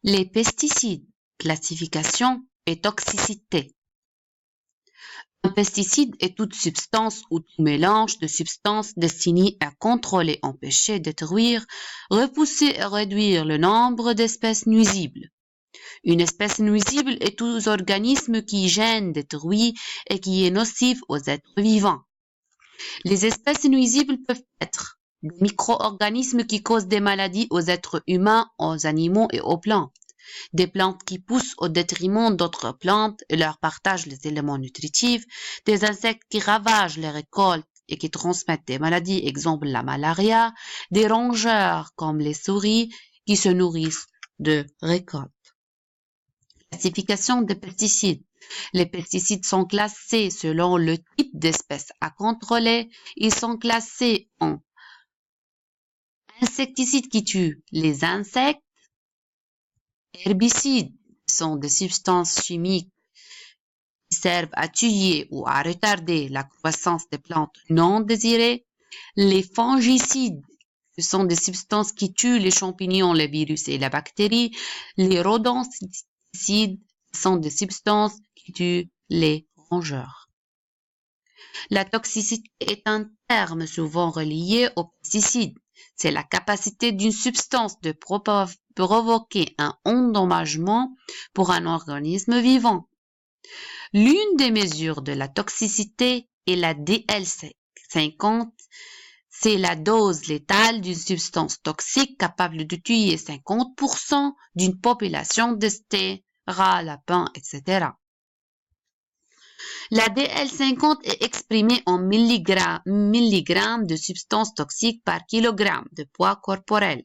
Les pesticides, classification et toxicité. Un pesticide est toute substance ou tout mélange de substances destinées à contrôler, empêcher, détruire, repousser et réduire le nombre d'espèces nuisibles. Une espèce nuisible est tout organisme qui gêne, détruit et qui est nocif aux êtres vivants. Les espèces nuisibles peuvent être des micro-organismes qui causent des maladies aux êtres humains, aux animaux et aux plantes. Des plantes qui poussent au détriment d'autres plantes et leur partagent les éléments nutritifs, des insectes qui ravagent les récoltes et qui transmettent des maladies, exemple la malaria, des rongeurs comme les souris qui se nourrissent de récoltes. Classification des pesticides. Les pesticides sont classés selon le type d'espèce à contrôler. Ils sont classés en insecticides qui tuent les insectes, herbicides sont des substances chimiques qui servent à tuer ou à retarder la croissance des plantes non désirées. Les fongicides, ce sont des substances qui tuent les champignons, les virus et les bactéries. Les rodenticides sont des substances qui tuent les rongeurs. La toxicité est un terme souvent relié aux pesticides. C'est la capacité d'une substance de provoquer un endommagement pour un organisme vivant. L'une des mesures de la toxicité est la DL50. C'est la dose létale d'une substance toxique capable de tuer 50% d'une population d'estés, rats, lapins, etc. La DL50 est exprimée en milligrammes de substances toxiques par kilogramme de poids corporel.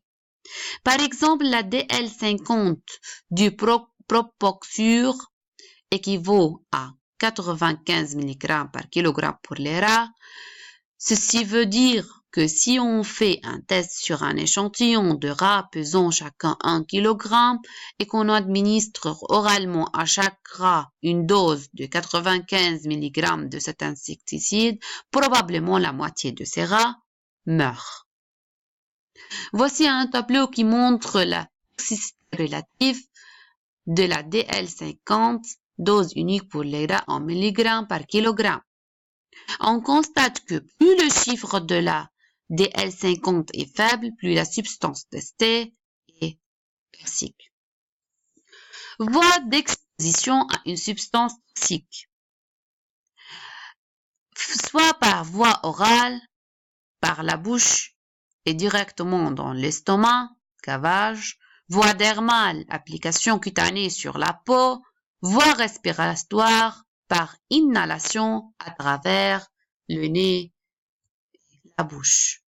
Par exemple, la DL50 du Propoxur équivaut à 95 mg par kilogramme pour les rats. Ceci veut dire que si on fait un test sur un échantillon de rats pesant chacun 1 kg et qu'on administre oralement à chaque rat une dose de 95 mg de cet insecticide, probablement la moitié de ces rats meurent. Voici un tableau qui montre la toxicité relative de la DL50, dose unique pour les rats en milligrammes par kilogramme. On constate que plus le chiffre de la DL50 est faible, plus la substance testée est toxique. Voie d'exposition à une substance toxique. Soit par voie orale, par la bouche et directement dans l'estomac, gavage, voie dermale, application cutanée sur la peau, voie respiratoire, par inhalation à travers le nez et la bouche.